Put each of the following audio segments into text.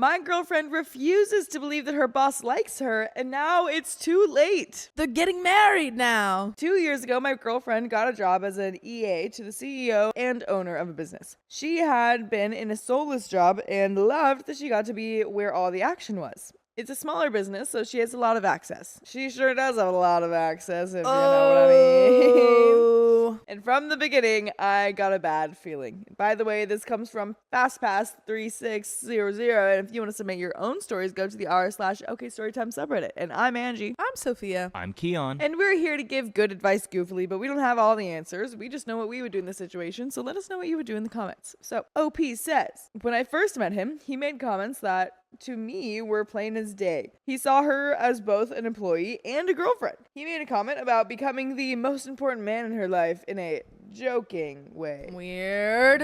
My girlfriend refuses to believe that her boss likes her, and now it's too late. They're getting married now. 2 years ago, my girlfriend got a job as an EA to the CEO and owner of a business. She had been in a soulless job and loved that she got to be where all the action was. It's a smaller business, so she has a lot of access. She sure does have a lot of access, if you know what I mean. And from the beginning, I got a bad feeling. By the way, this comes from FastPass3600, and if you want to submit your own stories, go to the r/OKStorytime subreddit. And I'm Angie. I'm Sophia. I'm Keon. And we're here to give good advice goofily, but we don't have all the answers. We just know what we would do in this situation, so let us know what you would do in the comments. So, OP says, when I first met him, he made comments that to me were plain as day. He saw her as both an employee and a girlfriend. He made a comment about becoming the most important man in her life in a joking way. Weird.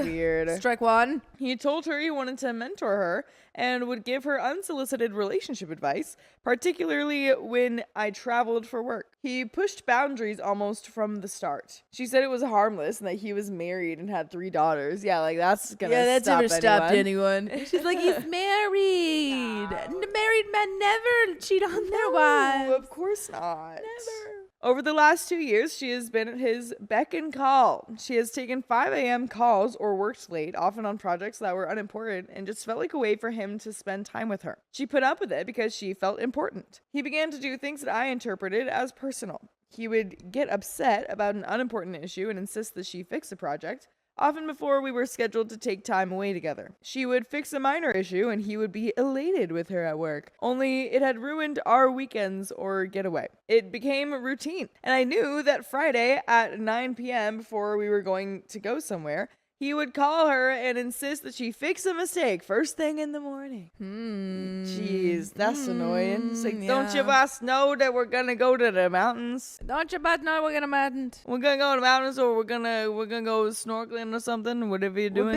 Strike one. He told her he wanted to mentor her and would give her unsolicited relationship advice, particularly when I traveled for work. He pushed boundaries almost from the start. She said it was harmless and that he was married and had 3 daughters. Yeah, like that's gonna never stop stopped anyone. She's like, he's married. Married men never cheat on their wives. Of course not. Never. Over the last 2 years, she has been at his beck and call. She has taken 5 a.m. calls or worked late, often on projects that were unimportant, and just felt like a way for him to spend time with her. She put up with it because she felt important. He began to do things that I interpreted as personal. He would get upset about an unimportant issue and insist that she fix the project, often before we were scheduled to take time away together. She would fix a minor issue and he would be elated with her at work, only it had ruined our weekends or getaway. It became routine, and I knew that Friday at 9 p.m. before we were going to go somewhere, he would call her and insist that she fix a mistake first thing in the morning. Jeez, that's annoying. It's like, don't you boss know that we're gonna go to the mountains? Don't you boss know we're gonna mountains? We're gonna go to the mountains, or we're gonna go snorkeling or something. Whatever you're doing.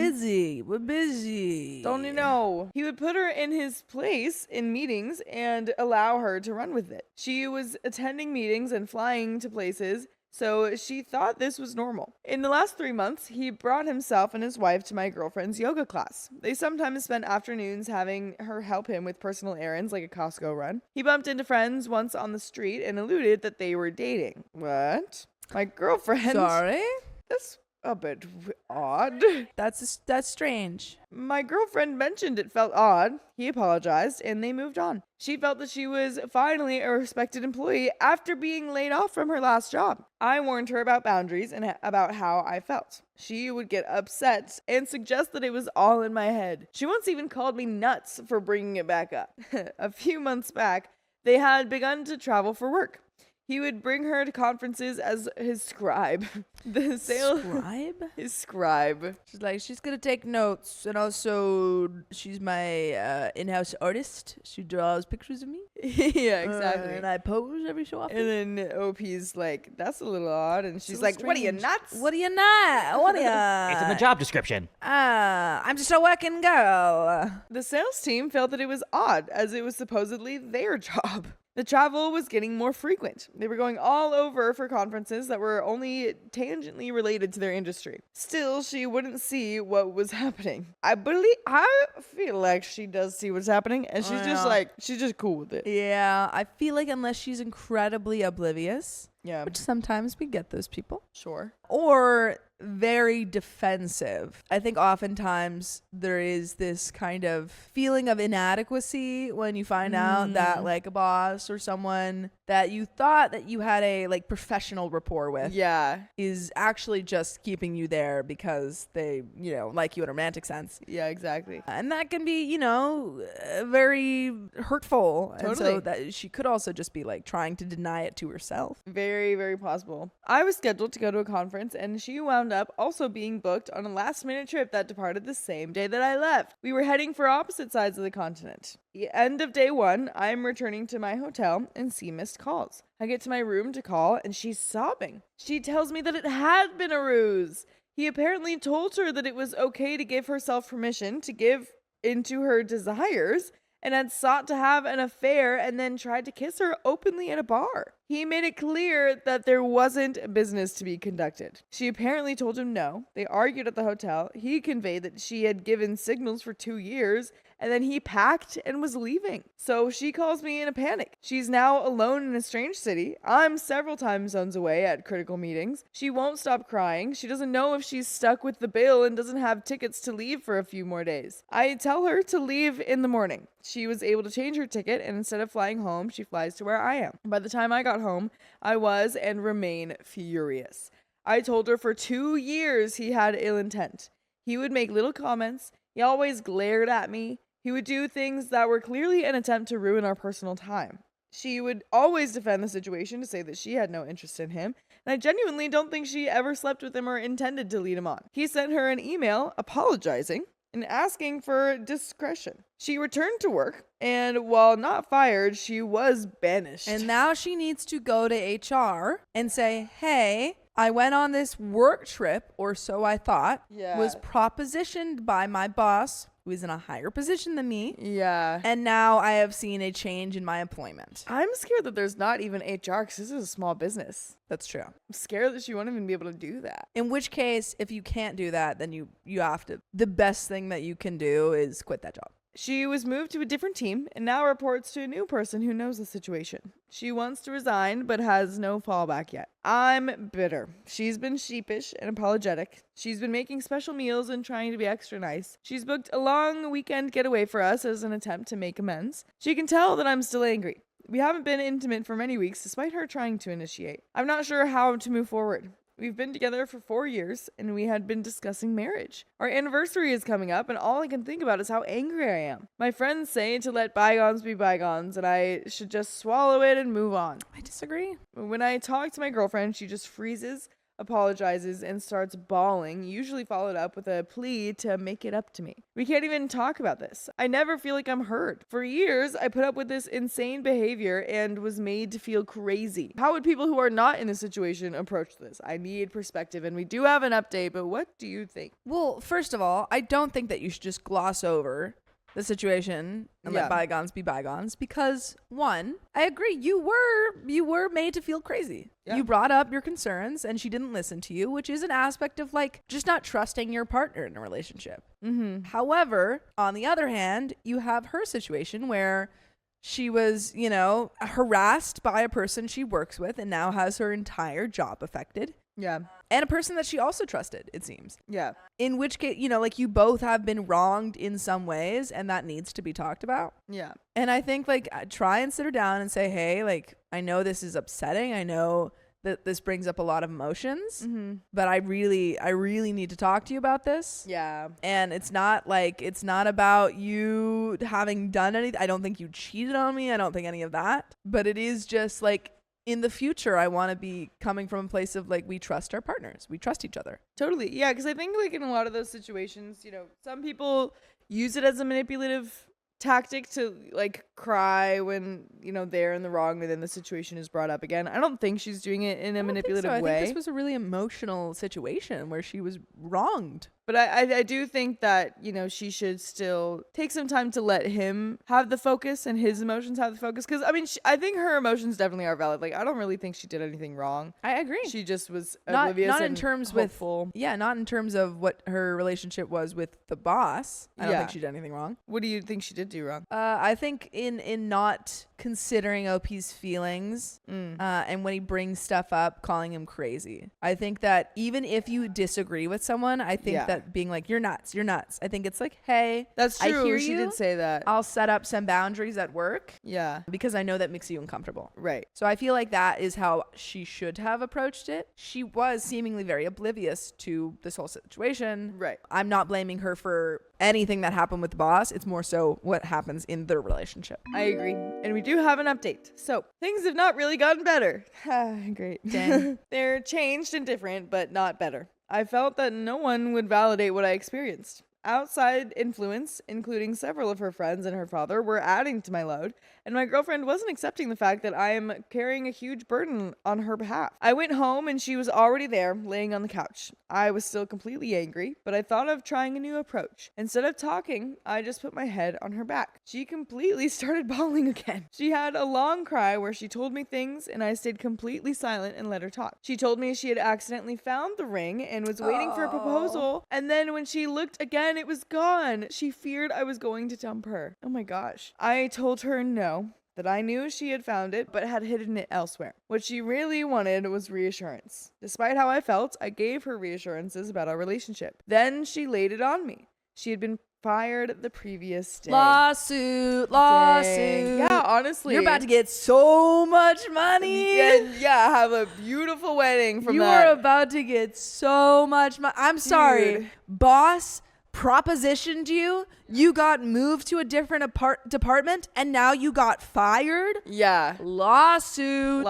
We're busy. Don't you know? He would put her in his place in meetings and allow her to run with it. She was attending meetings and flying to places, so she thought this was normal. In the last 3 months, he brought himself and his wife to my girlfriend's yoga class. They sometimes spent afternoons having her help him with personal errands like a Costco run. He bumped into friends once on the street and alluded that they were dating. What? My girlfriend? Sorry? That's a bit odd. That's strange. My girlfriend mentioned it felt odd. He apologized, and they moved on. She felt that she was finally a respected employee after being laid off from her last job. I warned her about boundaries and about how I felt. She would get upset and suggest that it was all in my head. She once even called me nuts for bringing it back up. A few months back, they had begun to travel for work. He would bring her to conferences as his scribe. Scribe? His scribe. She's like, she's gonna take notes, and also she's my in-house artist. She draws pictures of me. Yeah, exactly. And I pose every so often. And then OP's like, that's a little odd. And she's like, what are you, nuts? What are you not? What are you? It's in the job description. I'm just a working girl. The sales team felt that it was odd, as it was supposedly their job. The travel was getting more frequent. They were going all over for conferences that were only tangentially related to their industry. Still, she wouldn't see what was happening. I feel like she does see what's happening, and she's just cool with it. Yeah, I feel like unless she's incredibly oblivious, Yeah. which sometimes we get those people, Sure. or very defensive. I think oftentimes there is this kind of feeling of inadequacy when you find out that like a boss or someone that you thought that you had a like professional rapport with is actually just keeping you there because they, like you in a romantic sense. Yeah, exactly. And that can be, very hurtful. Totally. And so that she could also just be like trying to deny it to herself. Very, very possible. I was scheduled to go to a conference, and she wound up also being booked on a last-minute trip that departed the same day that I left. We were heading for opposite sides of the continent. The end of day 1, I'm returning to my hotel and see missed calls. I get to my room to call, and she's sobbing. She tells me that it had been a ruse. He apparently told her that it was okay to give herself permission to give into her desires, and had sought to have an affair and then tried to kiss her openly at a bar. He made it clear that there wasn't business to be conducted. She apparently told him no. They argued at the hotel. He conveyed that she had given signals for 2 years, and then he packed and was leaving. So she calls me in a panic. She's now alone in a strange city. I'm several time zones away at critical meetings. She won't stop crying. She doesn't know if she's stuck with the bill and doesn't have tickets to leave for a few more days. I tell her to leave in the morning. She was able to change her ticket, and instead of flying home, she flies to where I am. By the time I got home, I was and remain furious. I told her for 2 years he had ill intent. He would make little comments. He always glared at me. He would do things that were clearly an attempt to ruin our personal time. She would always defend the situation to say that she had no interest in him, and I genuinely don't think she ever slept with him or intended to lead him on. He sent her an email apologizing and asking for discretion. She returned to work, and while not fired, she was banished. And now she needs to go to HR and say, hey, I went on this work trip, or so I thought, was propositioned by my boss, who is in a higher position than me. Yeah. And now I have seen a change in my employment. I'm scared that there's not even HR because this is a small business. That's true. I'm scared that she won't even be able to do that. In which case, if you can't do that, then you have to. The best thing that you can do is quit that job. She was moved to a different team and now reports to a new person who knows the situation. She wants to resign but has no fallback yet. I'm bitter. She's been sheepish and apologetic. She's been making special meals and trying to be extra nice. She's booked a long weekend getaway for us as an attempt to make amends. She can tell that I'm still angry. We haven't been intimate for many weeks despite her trying to initiate. I'm not sure how to move forward. We've been together for 4 years, and we had been discussing marriage. Our anniversary is coming up, and all I can think about is how angry I am. My friends say to let bygones be bygones, and I should just swallow it and move on. I disagree. When I talk to my girlfriend, she just freezes, apologizes, and starts bawling, usually followed up with a plea to make it up to me. We can't even talk about this. I never feel like I'm heard. For years, I put up with this insane behavior and was made to feel crazy. How would people who are not in this situation approach this? I need perspective, and we do have an update, but what do you think? Well, first of all, I don't think that you should just gloss over the situation and let bygones be bygones, because one, I agree, you were made to feel crazy. You brought up your concerns and she didn't listen to you, which is an aspect of like just not trusting your partner in a relationship. However, on the other hand, you have her situation where she was, harassed by a person she works with and now has her entire job affected. Yeah. And a person that she also trusted, it seems. Yeah. In which case, you both have been wronged in some ways, and that needs to be talked about. Yeah. And I think, try and sit her down and say, hey, I know this is upsetting. I know that this brings up a lot of emotions, but I really need to talk to you about this. Yeah. And it's not about you having done anything. I don't think you cheated on me. I don't think any of that. But it is just in the future, I want to be coming from a place of we trust our partners. We trust each other. Totally. Yeah. Because I think in a lot of those situations, some people use it as a manipulative tactic to cry when they're in the wrong and then the situation is brought up again. I don't think she's doing it in a manipulative way. I think this was a really emotional situation where she was wronged. But I do think that, she should still take some time to let him have the focus and his emotions have the focus. Because, I think her emotions definitely are valid. I don't really think she did anything wrong. I agree. She just was oblivious not in and terms hopeful. not in terms of what her relationship was with the boss. I don't think she did anything wrong. What do you think she did do wrong? I think in not considering OP's feelings and when he brings stuff up, calling him crazy. I think that even if you disagree with someone, I think that being you're nuts. I think it's hey, that's true. I hear she you. did say that. I'll set up some boundaries at work. Yeah. Because I know that makes you uncomfortable. Right. So I feel that is how she should have approached it. She was seemingly very oblivious to this whole situation. Right. I'm not blaming her for anything that happened with the boss. It's more so what happens in their relationship. I agree. And we do have an update. So things have not really gotten better. Great. Dang. They're changed and different, but not better. I felt that no one would validate what I experienced. Outside influence, including several of her friends and her father, were adding to my load, and my girlfriend wasn't accepting the fact that I am carrying a huge burden on her behalf. I went home and she was already there, laying on the couch. I was still completely angry, but I thought of trying a new approach. Instead of talking, I just put my head on her back. She completely started bawling again. She had a long cry where she told me things, and I stayed completely silent and let her talk. She told me she had accidentally found the ring and was waiting for a proposal, and then when she looked again, it was gone. She feared I was going to dump her. Oh my gosh. I told her no, that I knew she had found it but had hidden it elsewhere. What she really wanted was reassurance. Despite how I felt, I gave her reassurances about our relationship. Then she laid it on me. She had been fired the previous day. Lawsuit. Dang. Yeah, honestly. You're about to get so much money. Yeah, have a beautiful wedding from you that. are about to get so much money. I'm sorry. Dude. Boss propositioned you. You got moved to a different department, and now you got fired. Yeah. Lawsuit.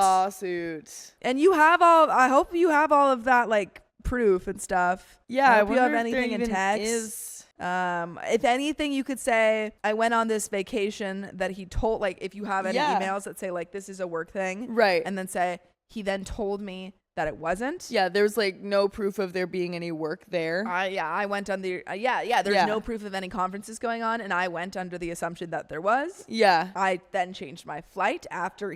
And you have I hope you have all of that, like, proof and stuff. Yeah. I hope you have anything in text. If anything, you could say, I went on this vacation that he told, like, if you have any emails that say, like, this is a work thing. Right. And then say, he then told me that it wasn't. Yeah, there's like no proof of there being any work there. I went on the there's no proof of any conferences going on, and I went under the assumption that there was. Yeah. I then changed my flight after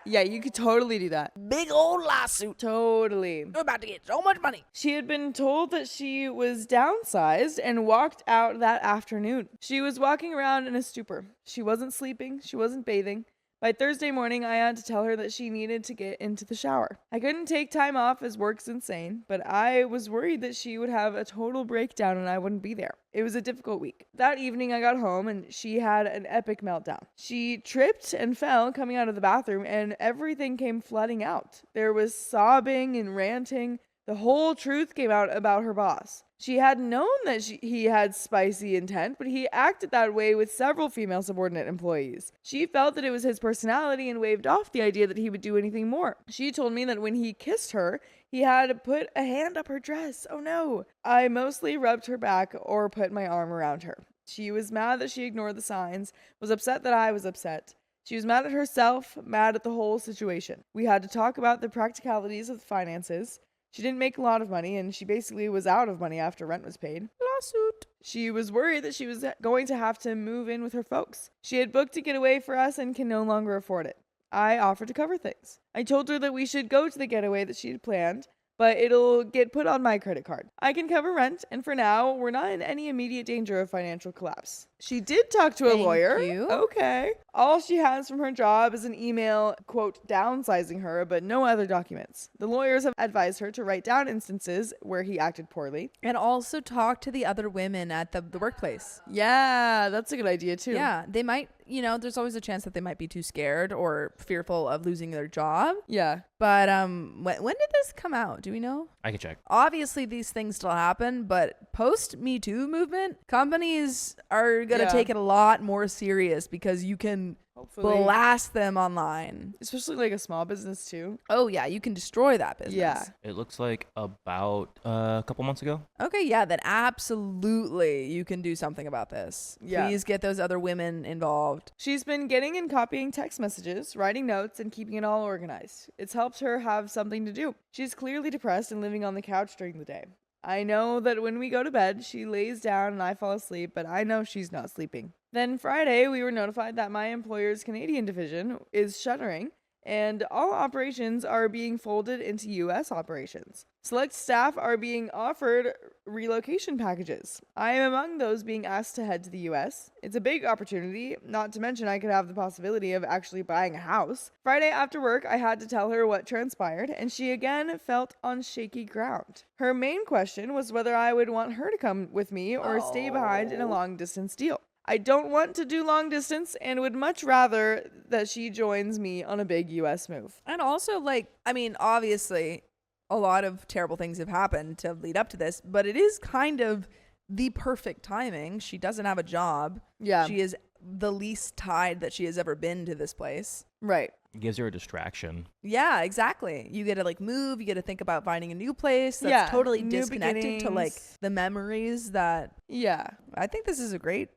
Yeah, you could totally do that. Big old lawsuit. Totally. You're about to get so much money. She had been told that she was downsized and walked out that afternoon. She was walking around in a stupor. She wasn't sleeping. She wasn't bathing. By Thursday morning, I had to tell her that she needed to get into the shower. I couldn't take time off as work's insane, but I was worried that she would have a total breakdown and I wouldn't be there. It was a difficult week. That evening, I got home and she had an epic meltdown. She tripped and fell coming out of the bathroom, and everything came flooding out. There was sobbing and ranting. The whole truth came out about her boss. She had known that he had spicy intent, but he acted that way with several female subordinate employees. She felt that it was his personality and waved off the idea that he would do anything more. She told me that when he kissed her, he had put a hand up her dress. Oh no. I mostly rubbed her back or put my arm around her. She was mad that she ignored the signs, was upset that I was upset. She was mad at herself, mad at the whole situation. We had to talk about the practicalities of the finances. She didn't make a lot of money, and she basically was out of money after rent was paid. Lawsuit. She was worried that she was going to have to move in with her folks. She had booked a getaway for us and can no longer afford it. I offered to cover things. I told her that we should go to the getaway that she had planned, but it'll get put on my credit card. I can cover rent, and for now, we're not in any immediate danger of financial collapse. She did talk to a lawyer. Thank you. Okay. All she has from her job is an email, quote, downsizing her, but no other documents. The lawyers have advised her to write down instances where he acted poorly. And also talk to the other women at the workplace. Yeah, that's a good idea, too. Yeah, they might, there's always a chance that they might be too scared or fearful of losing their job. Yeah. But when did this come out? Do we know? I can check. Obviously, these things still happen, but post Me Too movement, companies are going to take it a lot more serious because you can blast them online. Especially like a small business too. Oh, yeah. You can destroy that business. Yeah. It looks like about a couple months ago. Okay, yeah, then absolutely you can do something about this. Yeah. Please get those other women involved. She's been getting and copying text messages, writing notes, and keeping it all organized. It's helped her have something to do. She's clearly depressed and living on the couch during the day. I know that when we go to bed, she lays down and I fall asleep, but I know she's not sleeping. Then Friday, we were notified that my employer's Canadian division is shuttering, and all operations are being folded into U.S. operations. Select staff are being offered relocation packages. I am among those being asked to head to the U.S. It's a big opportunity, not to mention I could have the possibility of actually buying a house. Friday after work, I had to tell her what transpired, and she again felt on shaky ground. Her main question was whether I would want her to come with me or stay behind in a long-distance deal. I don't want to do long distance and would much rather that she joins me on a big U.S. move. And also, obviously, a lot of terrible things have happened to lead up to this, but it is kind of the perfect timing. She doesn't have a job. Yeah. She is the least tied that she has ever been to this place. Right. gives her a distraction. Yeah, exactly. You get to like move, you get to think about finding a new place that's Yeah, totally new disconnected to like beginnings. the memories that Yeah. I think this is a great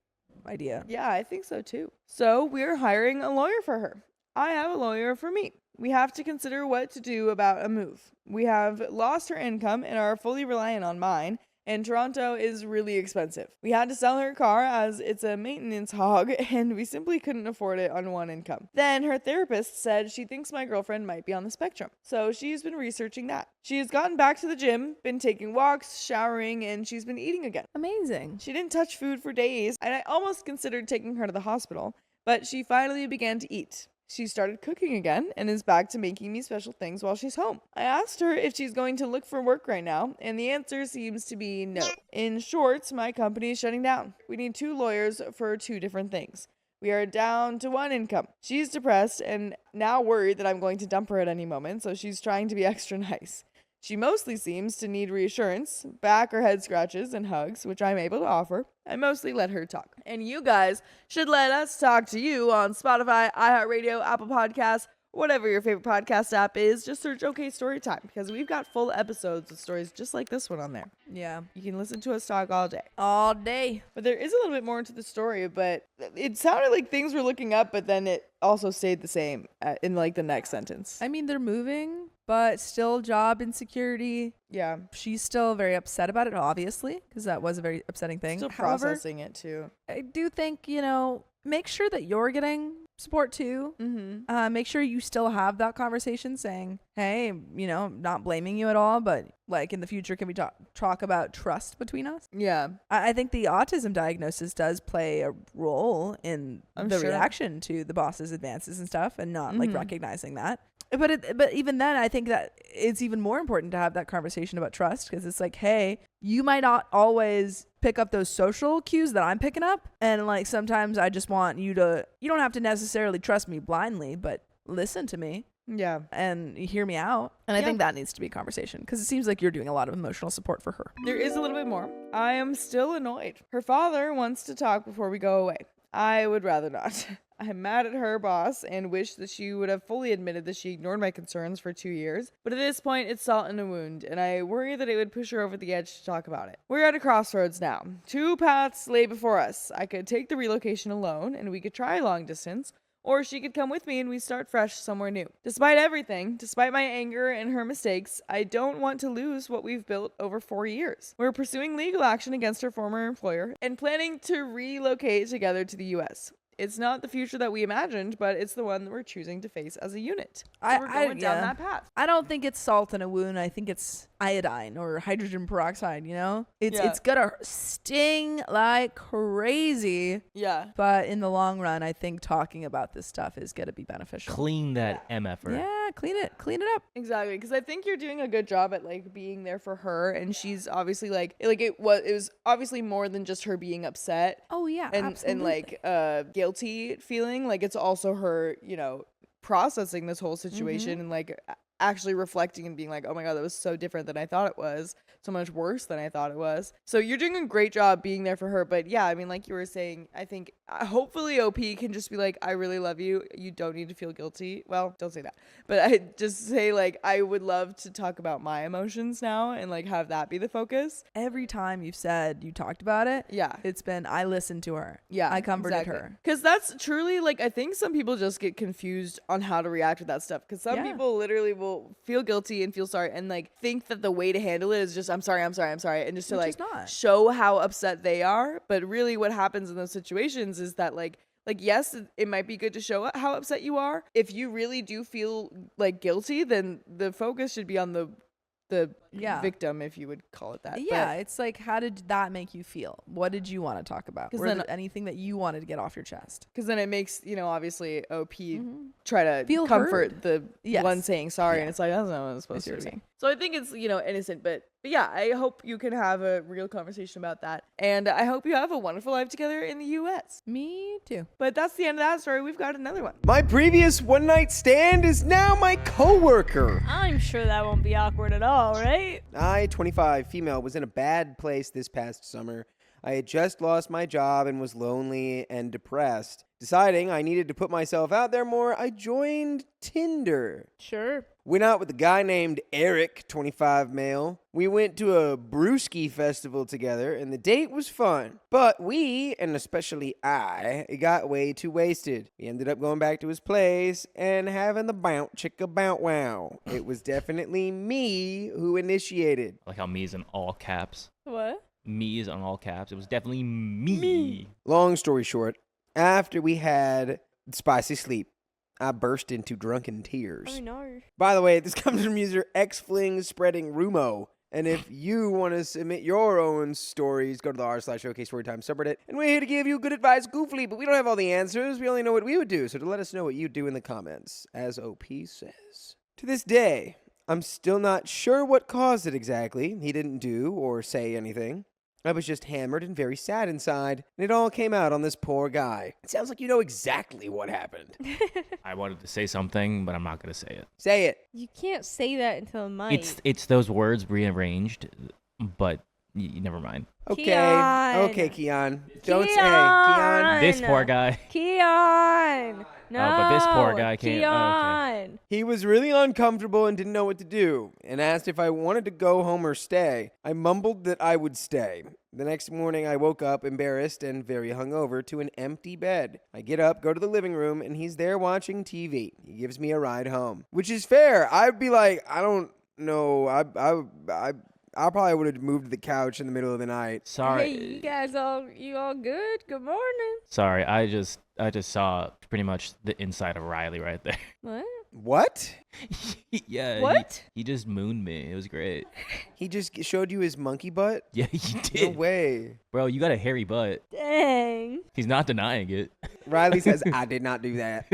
idea. Yeah, I think so too. So we're hiring a lawyer for her. I have a lawyer for me. We have to consider what to do about a move. We have lost her income and are fully reliant on mine, and Toronto is really expensive. We had to sell her car as it's a maintenance hog, and we simply couldn't afford it on one income. Then her therapist said she thinks my girlfriend might be on the spectrum, so she's been researching that. She has gotten back to the gym, been taking walks, showering, and she's been eating again. Amazing. She didn't touch food for days, and I almost considered taking her to the hospital, but she finally began to eat. She started cooking again and is back to making me special things while she's home. I asked her if she's going to look for work right now, and the answer seems to be no. In short, my company is shutting down. We need 2 lawyers for 2 different things. We are down to 1 income. She's depressed and now worried that I'm going to dump her at any moment, so she's trying to be extra nice. She mostly seems to need reassurance, back or head scratches, and hugs, which I'm able to offer. I mostly let her talk. And you guys should let us talk to you on Spotify, iHeartRadio, Apple Podcasts, whatever your favorite podcast app is. Just search OK Storytime, because we've got full episodes of stories just like this one on there. Yeah. You can listen to us talk all day. All day. But there is a little bit more to the story, but it sounded like things were looking up, but then it also stayed the same in like the next sentence. I mean, they're moving, but still job insecurity. Yeah. She's still very upset about it, obviously, because that was a very upsetting thing. Still However, processing it too. I do think, make sure that you're getting support too. Mm-hmm. Make sure you still have that conversation saying, hey, not blaming you at all, but like in the future, can we talk about trust between us? Yeah. I think the autism diagnosis does play a role in the sure. reaction to the boss's advances and stuff, and not like recognizing that. But even then, I think that it's even more important to have that conversation about trust, because it's like, hey, you might not always pick up those social cues that I'm picking up. And like sometimes I just want you don't have to necessarily trust me blindly, but listen to me. Yeah. And hear me out. And I think that needs to be a conversation, because it seems like you're doing a lot of emotional support for her. There is a little bit more. I am still annoyed. Her father wants to talk before we go away. I would rather not. I'm mad at her boss and wish that she would have fully admitted that she ignored my concerns for 2 years. But at this point, it's salt in a wound, and I worry that it would push her over the edge to talk about it. We're at a crossroads now. 2 paths lay before us. I could take the relocation alone, and we could try long distance, or she could come with me and we start fresh somewhere new. Despite everything, despite my anger and her mistakes, I don't want to lose what we've built over 4 years. We're pursuing legal action against her former employer and planning to relocate together to the US. It's not the future that we imagined, but it's the one that we're choosing to face as a unit. So we're going down that path. I don't think it's salt in a wound. I think it's iodine or hydrogen peroxide, It's Yeah. it's gonna sting like crazy. Yeah. But in the long run, I think talking about this stuff is gonna be beneficial. Clean that MFer. Yeah, clean it up. Exactly, because I think you're doing a good job at like being there for her, and she's obviously like it was obviously more than just her being upset Oh yeah, and absolutely. like guilty feeling. Like it's also her, processing this whole situation and like actually reflecting and being like, oh my god, that was so different than I thought it was, so much worse than I thought it was. So you're doing a great job being there for her. But yeah, I mean, like you were saying, I think hopefully OP can just be like, I really love you, you don't need to feel guilty. Well, don't say that, but I just say like, I would love to talk about my emotions now and like have that be the focus. Every time you've said you talked about it, Yeah. it's been I listened to her. Yeah, I comforted her. Because that's truly like, I think some people just get confused on how to react with that stuff. Because some people literally will feel guilty and feel sorry and like think that the way to handle it is just I'm sorry, and just to Which like is not. show how upset they are. But really, what happens in those situations is that like yes, it might be good to show how upset you are. If you really do feel like guilty, then the focus should be on the victim, if you would call it that. Yeah, it's like, how did that make you feel? What did you want to talk about? Was there anything that you wanted to get off your chest? Because then it makes, obviously OP try to Feel comfort heard. the Yes. one saying sorry. Yeah. And it's like, that's not what it's supposed I see to what be. you're saying. So I think it's, innocent. But yeah, I hope you can have a real conversation about that. And I hope you have a wonderful life together in the U.S. Me too. But that's the end of that story. We've got another one. My previous one-night stand is now my coworker. I'm sure that won't be awkward at all, right? I, 25, female, was in a bad place this past summer. I had just lost my job and was lonely and depressed. Deciding I needed to put myself out there more, I joined Tinder. Sure. Went out with a guy named Eric, 25 male. We went to a brewski festival together, and the date was fun. But we, and especially I, got way too wasted. We ended up going back to his place and having the bounce chicka bounce wow. It was definitely me who initiated. Like how me is in all caps. What? Me is in all caps. It was definitely me. Long story short, after we had spicy sleep, I burst into drunken tears. Oh, no. By the way, this comes from user xfling spreading rumo. And if you want to submit your own stories, go to the r/OK Storytime subreddit. And we're here to give you good advice goofily, but we don't have all the answers. We only know what we would do. So to let us know what you do in the comments, as OP says. To this day, I'm still not sure what caused it exactly. He didn't do or say anything. I was just hammered and very sad inside, and it all came out on this poor guy. It sounds like you know exactly what happened. I wanted to say something, but I'm not going to say it. Say it. You can't say that until a mic. It's those words rearranged, but never mind. Okay. Keon. Okay, Keon. Don't say. Keon. Keon. This poor guy. Keon. No. But this poor guy can't- Keon. oh, okay. He was really uncomfortable and didn't know what to do, and asked if I wanted to go home or stay. I mumbled that I would stay. The next morning, I woke up embarrassed and very hungover to an empty bed. I get up, go to the living room, and he's there watching TV. He gives me a ride home, which is fair. I'd be like, I don't know. I probably would have moved to the couch in the middle of the night. Sorry. Hey, you all good? Good morning. Sorry, I just saw pretty much the inside of Riley right there. What? What? Yeah. What? He just mooned me. It was great. He just showed you his monkey butt? Yeah, he No did. way. Bro, you got a hairy butt. Dang. He's not denying it. Riley says, I did not do that.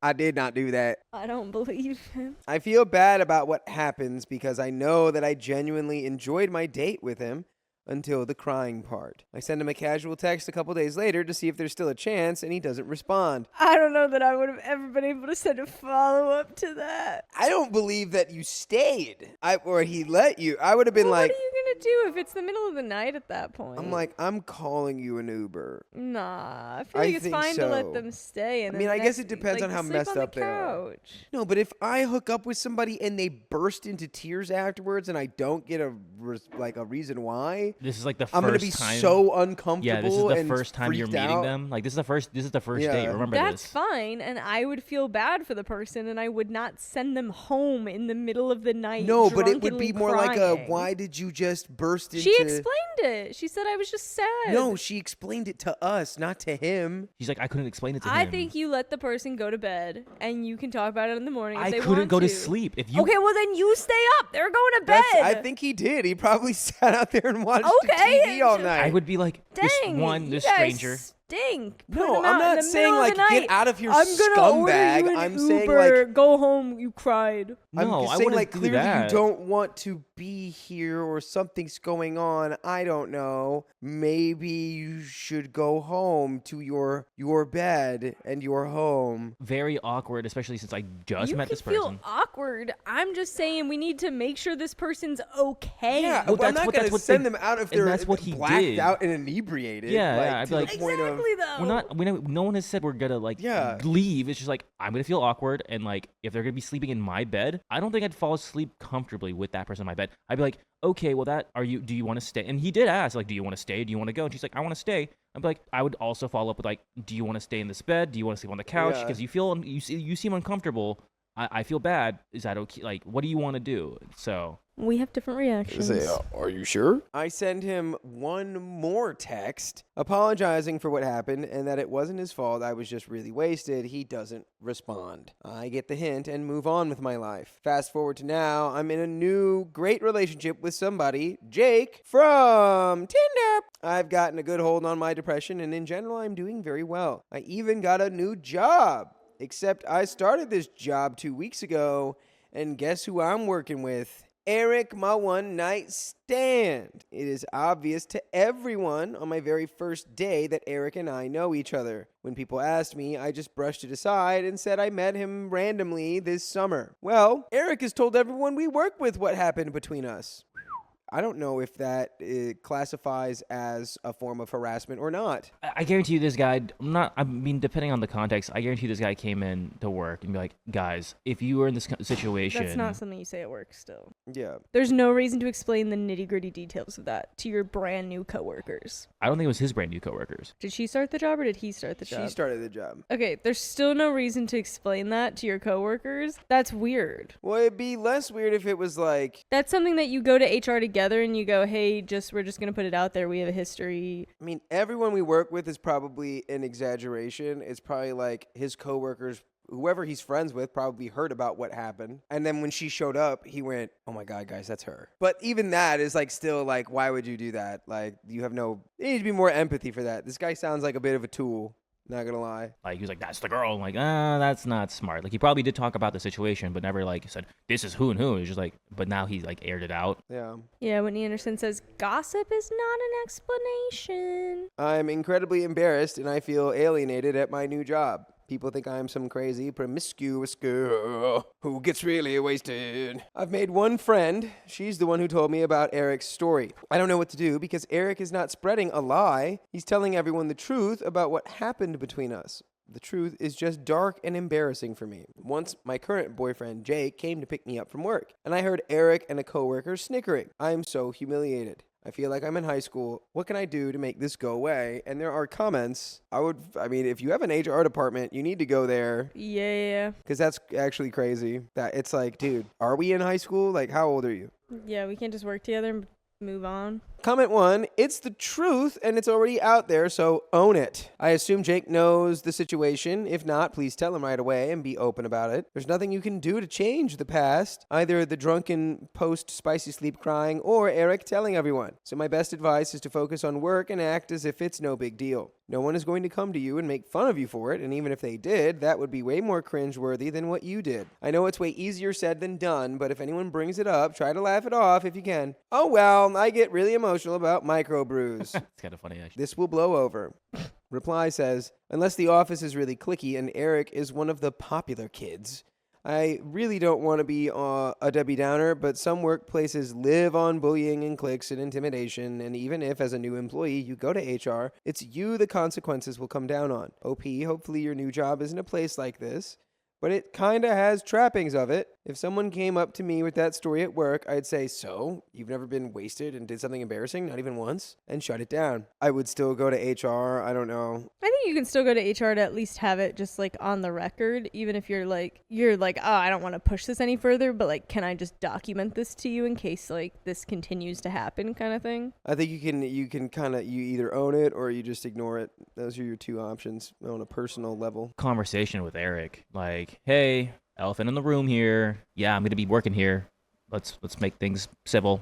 I did not do that. I don't believe him. I feel bad about what happens because I know that I genuinely enjoyed my date with him until the crying part. I send him a casual text a couple days later to see if there's still a chance, and he doesn't respond. I don't know that I would have ever been able to send a follow-up to that. I don't believe that you stayed. Or he let you. I would have been Well, like, what are you going to do if it's the middle of the night at that point? I'm like, I'm calling you an Uber. Nah, I feel I like it's think fine to so. let them stay. And I mean, then I guess next- it depends like, on how sleep messed on the up they are. couch. No, but if I hook up with somebody and they burst into tears afterwards and I don't get a reason why, This is like the I'm first gonna be time. so uncomfortable. Yeah, this is the and first time you're freaked meeting out. them. Like this is the first Yeah. date. Remember That's this. fine, and I would feel bad for the person, and I would not send them home in the middle of the night. No, but it would drunkenly be more like a, crying. why did you just burst into... She explained it. She said I was just sad. No, she explained it to us, not to him. She's like, I couldn't explain it to him. I think you let the person go to bed, and you can talk about it in the morning if I they couldn't want go to to sleep. If you Okay, well then you stay up. They're going to bed. I think he did. He probably sat out there and watched Okay, TV all and- night. I would be like, this Dang, one, this you guys stranger. stink. Put No, them I'm out in not the saying, middle of like, the get night. out of here, I'm gonna order scumbag. you an I'm Uber. saying, like- Go home. You cried. I'm No, just I saying, wouldn't like, do clearly that. you don't want to be here or something's going on. I don't know. Maybe you should go home to your bed and your home. Very awkward, especially since I just You met could this person. feel awkward. I'm just saying we need to make sure this person's okay. Yeah, Well, well, I'm that's not what- going that's to what send they- them out if and they're that's what he blacked did. out and inebriated. Yeah, yeah, I'd to be like- the point of- Exactly though. No one has said we're gonna like Yeah. leave. It's just like I'm gonna feel awkward, and like if they're gonna be sleeping in my bed, I don't think I'd fall asleep comfortably with that person in my bed. I'd be like, okay, well do you want to stay? And he did ask, like, do you want to stay? Do you want to go? And she's like, I want to stay. I'm like, I would also follow up with like, do you want to stay in this bed? Do you want to sleep on the couch? Yeah. Because you seem uncomfortable. I feel bad. Is that okay? Like, what do you want to do? So We have different reactions. Are you sure? I send him one more text apologizing for what happened and that it wasn't his fault. I was just really wasted. He doesn't respond. I get the hint and move on with my life. Fast forward to now, I'm in a new great relationship with somebody, Jake, from Tinder. I've gotten a good hold on my depression, and in general, I'm doing very well. I even got a new job. Except I started this job 2 weeks ago, and guess who I'm working with? Eric, my one night stand. It is obvious to everyone on my very first day that Eric and I know each other. When people asked me, I just brushed it aside and said I met him randomly this summer. Well, Eric has told everyone we work with what happened between us. I don't know if that classifies as a form of harassment or not. I guarantee you this guy, depending on the context, I guarantee this guy came in to work and be like, guys, if you were in this situation. That's not something you say at work still. Yeah. There's no reason to explain the nitty-gritty details of that to your brand new coworkers. I don't think it was his brand new coworkers. Did she start the job or did he start the job? She started the job. Okay, there's still no reason to explain that to your coworkers. That's weird. Well, it'd be less weird if it was like... That's something that you go to HR together and you go, hey, we're just going to put it out there. We have a history. I mean, everyone we work with is probably an exaggeration. It's probably like his coworkers, whoever he's friends with, probably heard about what happened. And then when she showed up, he went, oh my God, guys, that's her. But even that is like still like, why would you do that? Like, you have no, there needs to be more empathy for that. This guy sounds like a bit of a tool. Not gonna lie. Like, he was like, that's the girl. I'm like, that's not smart. Like, he probably did talk about the situation, but never, like, said, this is who and who. It's just like, but now he, like, aired it out. Yeah. Yeah, Whitney Anderson says, gossip is not an explanation. I'm incredibly embarrassed and I feel alienated at my new job. People think I'm some crazy, promiscuous girl who gets really wasted. I've made one friend. She's the one who told me about Eric's story. I don't know what to do because Eric is not spreading a lie. He's telling everyone the truth about what happened between us. The truth is just dark and embarrassing for me. Once, my current boyfriend, Jake, came to pick me up from work, and I heard Eric and a coworker snickering. I am so humiliated. I feel like I'm in high school. What can I do to make this go away? And there are comments. I mean, if you have an HR department, you need to go there. Yeah. Because that's actually crazy. That it's like, dude, are we in high school? Like, how old are you? Yeah, we can't just work together and move on. Comment 1, it's the truth and it's already out there, so own it. I assume Jake knows the situation. If not, please tell him right away and be open about it. There's nothing you can do to change the past, either the drunken post-spicy sleep crying or Eric telling everyone. So my best advice is to focus on work and act as if it's no big deal. No one is going to come to you and make fun of you for it, and even if they did, that would be way more cringeworthy than what you did. I know it's way easier said than done, but if anyone brings it up, try to laugh it off if you can. Oh well, I get really emotional about microbrews. It's kind of funny, actually. This will blow over. Reply says, unless the office is really cliquey and Eric is one of the popular kids. I really don't want to be a Debbie Downer, but some workplaces live on bullying and cliques and intimidation, and even if, as a new employee, you go to HR, it's you the consequences will come down on. OP, hopefully your new job isn't a place like this, but it kind of has trappings of it. If someone came up to me with that story at work, I'd say, so, you've never been wasted and did something embarrassing, not even once, and shut it down. I would still go to HR, I don't know. I think you can still go to HR to at least have it just like on the record, even if you're like, oh, I don't want to push this any further, but like, can I just document this to you in case like this continues to happen kind of thing? I think you can kind of, you either own it or you just ignore it. Those are your two options on a personal level. Conversation with Eric, like, hey, elephant in the room here. Yeah, I'm gonna be working here. Let's make things civil.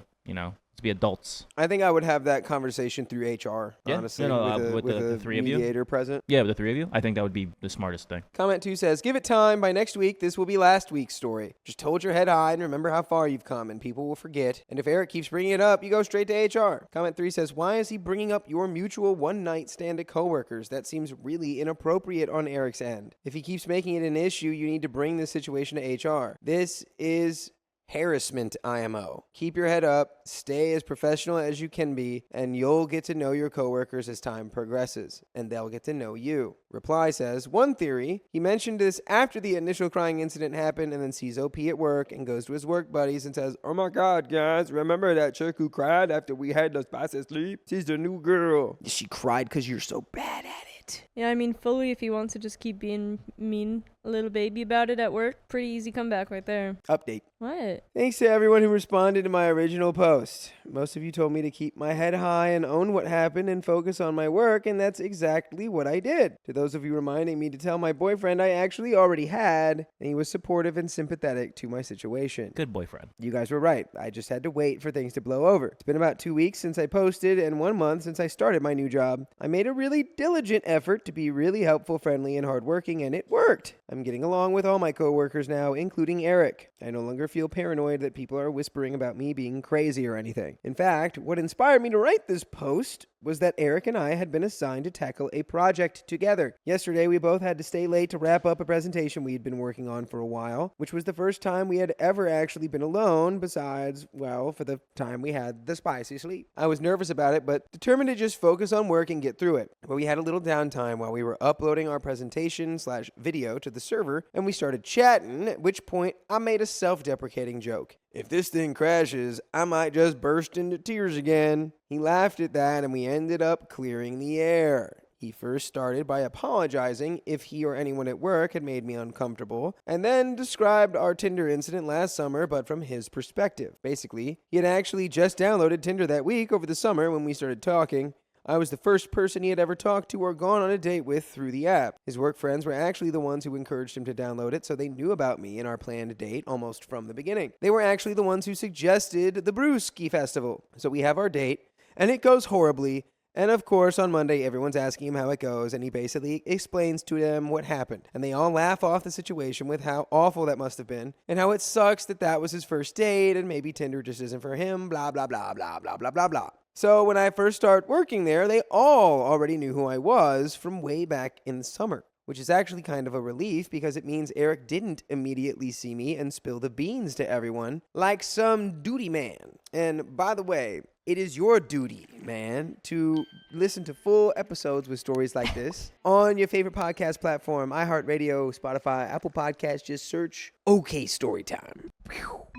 Let's be adults. I think I would have that conversation through HR. Yeah? Honestly, with the three of you, mediator present. Yeah, with the three of you, I think that would be the smartest thing. Comment 2 says, give it time. By next week, this will be last week's story. Just hold your head high and remember how far you've come, and people will forget. And if Eric keeps bringing it up, you go straight to HR. Comment 3 says, why is he bringing up your mutual one-night stand to coworkers? That seems really inappropriate on Eric's end. If he keeps making it an issue, you need to bring this situation to HR. This is harassment, IMO. Keep your head up, stay as professional as you can be, and you'll get to know your coworkers as time progresses, and they'll get to know you. Reply says, one theory, he mentioned this after the initial crying incident happened and then sees OP at work and goes to his work buddies and says, oh my God, guys, remember that chick who cried after we had the spicy sleep? She's the new girl. She cried because you're so bad at it. Yeah, I mean, fully if he wants to just keep being mean a little baby about it at work, pretty easy comeback right there. Update. What? Thanks to everyone who responded to my original post. Most of you told me to keep my head high and own what happened and focus on my work, and that's exactly what I did. To those of you reminding me to tell my boyfriend I actually already had, and he was supportive and sympathetic to my situation. Good boyfriend. You guys were right. I just had to wait for things to blow over. It's been about 2 weeks since I posted and 1 month since I started my new job. I made a really diligent effort to be really helpful, friendly, and hardworking, and it worked. I'm getting along with all my coworkers now, including Eric. I no longer feel paranoid that people are whispering about me being crazy or anything. In fact, what inspired me to write this post was that Eric and I had been assigned to tackle a project together. Yesterday, we both had to stay late to wrap up a presentation we had been working on for a while, which was the first time we had ever actually been alone besides, well, for the time we had the spicy sleep. I was nervous about it, but determined to just focus on work and get through it. But we had a little downtime while we were uploading our presentation/video to the server, and we started chatting, at which point I made a self-deprecating joke. If this thing crashes, I might just burst into tears again. He laughed at that, and we ended up clearing the air. He first started by apologizing if he or anyone at work had made me uncomfortable, and then described our Tinder incident last summer, but from his perspective. Basically, he had actually just downloaded Tinder that week over the summer when we started talking. I was the first person he had ever talked to or gone on a date with through the app. His work friends were actually the ones who encouraged him to download it, so they knew about me and our planned date almost from the beginning. They were actually the ones who suggested the Brewski Festival. So we have our date, and it goes horribly. And of course, on Monday, everyone's asking him how it goes, and he basically explains to them what happened. And they all laugh off the situation with how awful that must have been, and how it sucks that that was his first date, and maybe Tinder just isn't for him, blah, blah, blah, blah, blah, blah, blah, blah. So when I first started working there, they all already knew who I was from way back in the summer, which is actually kind of a relief because it means Eric didn't immediately see me and spill the beans to everyone like some duty man. And by the way, it is your duty, man, to listen to full episodes with stories like this on your favorite podcast platform, iHeartRadio, Spotify, Apple Podcasts. Just search OK Storytime.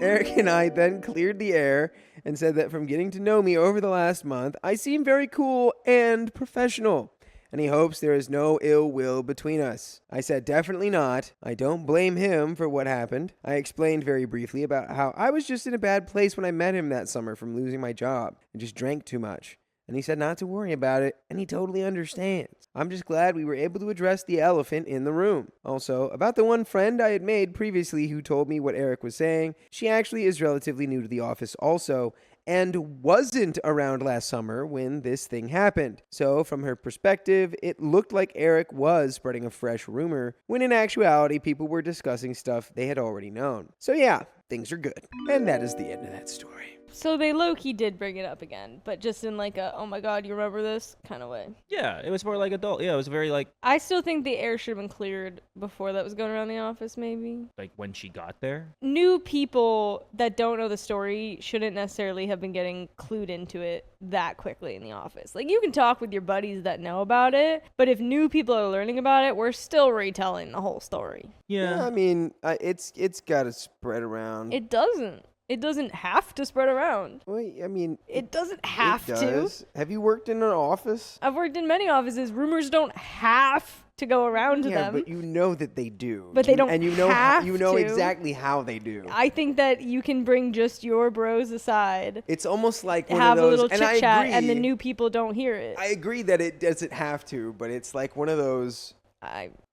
Eric and I then cleared the air and said that from getting to know me over the last month, I seem very cool and professional, and he hopes there is no ill will between us. I said definitely not. I don't blame him for what happened. I explained very briefly about how I was just in a bad place when I met him that summer from losing my job and just drank too much. And he said not to worry about it, and he totally understands. I'm just glad we were able to address the elephant in the room. Also, about the one friend I had made previously who told me what Eric was saying, she actually is relatively new to the office also, and wasn't around last summer when this thing happened. So from her perspective, it looked like Eric was spreading a fresh rumor, when in actuality, people were discussing stuff they had already known. So yeah, things are good. And that is the end of that story. So they low-key did bring it up again, but just in like a, oh my god, you remember this kind of way. Yeah, it was more like adult. Yeah, it was very like I still think the air should have been cleared before that was going around the office, maybe. when she got there. New people that don't know the story shouldn't necessarily have been getting clued into it that quickly in the office. Like, you can talk with your buddies that know about it, but if new people are learning about it, we're still retelling the whole story. Yeah. I mean, it's got to spread around. It doesn't. It doesn't have to spread around. Well, I mean, It doesn't have it to. does. Have you worked in an office? I've worked in many offices. Rumors don't have to go around to Yeah, them. but you know that they do. But they don't and you know have you know to. exactly how they do. I think that you can bring just your bros aside, It's almost like one have of a those, little and I chit chat, agree. and the new people don't hear it. I agree that it doesn't have to, but it's like one of those.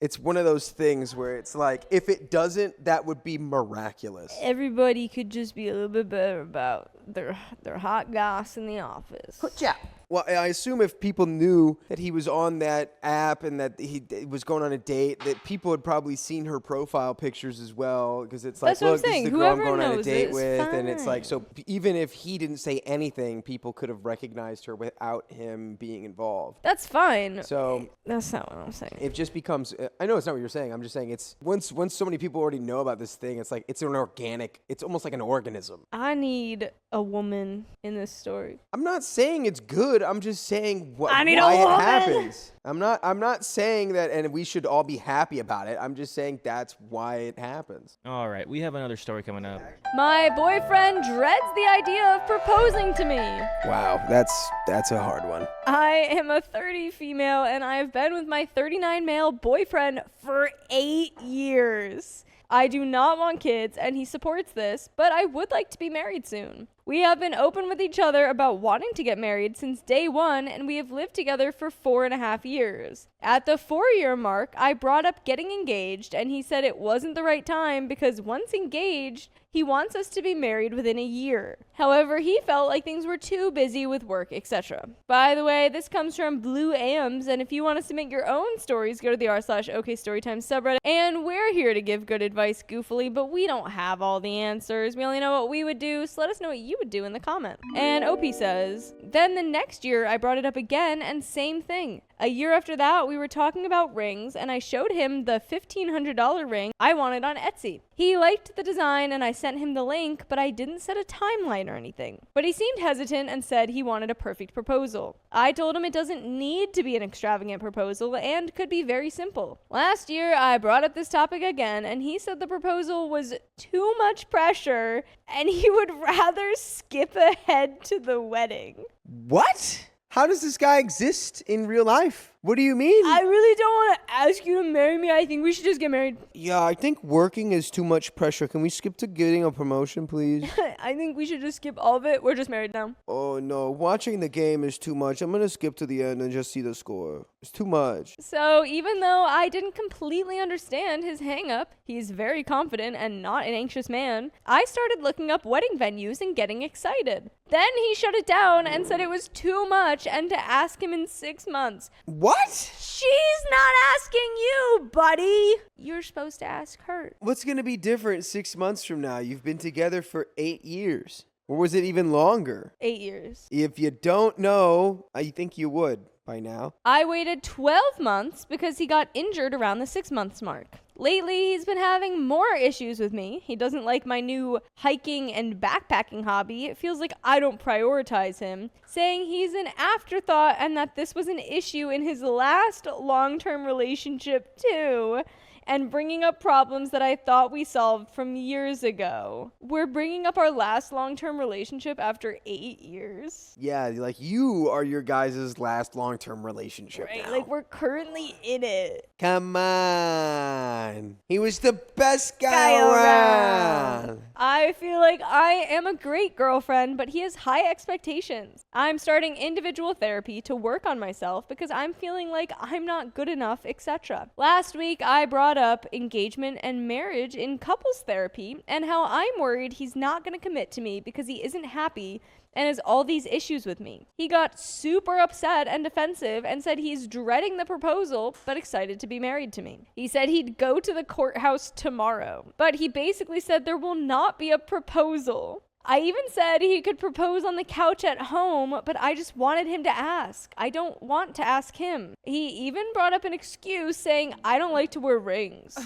It's one of those things where it's like, if it doesn't, that would be miraculous. Everybody could just be a little bit better about their hot goss in the office. Yeah. Well, I assume if people knew that he was on that app and that he was going on a date, that people had probably seen her profile pictures as well, because it's like, That's what I'm look, this is saying. the girl I'm Whoever going on a knows date it's with, and it's like, so fine. even if he didn't say anything, people could have recognized her without him being involved. That's fine. So That's not what I'm saying. it just becomes, I know it's not what you're saying, I'm just saying it's, once so many people already know about this thing, it's like, it's an organic, it's almost like an organism. I need a woman in this story. I'm not saying it's good, I'm just saying I need a why it woman. happens. I'm not saying that and we should all be happy about it. I'm just saying that's why it happens. All right, we have another story coming up. My boyfriend dreads the idea of proposing to me. Wow, that's a hard one. I am a 30 female and I have been with my 39 male boyfriend for 8 years. I do not want kids and he supports this, but I would like to be married soon. We have been open with each other about wanting to get married since day one, and we have lived together for 4.5 years. At the 4-year mark, I brought up getting engaged, and he said it wasn't the right time because once engaged, he wants us to be married within a year. However, he felt like things were too busy with work, etc. By the way, this comes from Blue Ams, and if you want to submit your own stories, go to the r/OK Storytime subreddit, and we're here to give good advice goofily, but we don't have all the answers. We only know what we would do, so let us know what you would do in the comments. And OP says, then the next year I brought it up again and same thing. A year after that, we were talking about rings and I showed him the $1,500 ring I wanted on Etsy. He liked the design and I sent him the link, but I didn't set a timeline or anything. But he seemed hesitant and said he wanted a perfect proposal. I told him it doesn't need to be an extravagant proposal and could be very simple. Last year, I brought up this topic again and he said the proposal was too much pressure and he would rather skip ahead to the wedding. What? How does this guy exist in real life? What do you mean? I really don't want to ask you to marry me. I think we should just get married. Yeah, I think working is too much pressure. Can we skip to getting a promotion, please? I think we should just skip all of it. We're just married now. Oh, no. Watching the game is too much. I'm going to skip to the end and just see the score. It's too much. So even though I didn't completely understand his hang-up, he's very confident and not an anxious man, I started looking up wedding venues and getting excited. Then he shut it down and said it was too much and to ask him in 6 months. What? She's not asking you, buddy. You're supposed to ask her. What's going to be different 6 months from now? You've been together for 8 years. Or was it even longer? 8 years. If you don't know, I think you would by now. I waited 12 months because he got injured around the 6 months mark. Lately, he's been having more issues with me. He doesn't like my new hiking and backpacking hobby. It feels like I don't prioritize him, saying he's an afterthought and that this was an issue in his last long-term relationship too, and bringing up problems that I thought we solved from years ago. We're bringing up our last long-term relationship after 8 years. Yeah, like you are your guys' last long-term relationship Right, now. like we're currently in it. Come on. He was the best guy around. I feel like I am a great girlfriend, but he has high expectations. I'm starting individual therapy to work on myself because I'm feeling like I'm not good enough, etc. Last week, I brought up engagement and marriage in couples therapy and how I'm worried he's not going to commit to me because he isn't happy and has all these issues with me. He got super upset and defensive and said he's dreading the proposal but excited to be married to me. He said he'd go to the courthouse tomorrow, but he basically said there will not be a proposal. I even said he could propose on the couch at home, but I just wanted him to ask. I don't want to ask him. He even brought up an excuse saying I don't like to wear rings.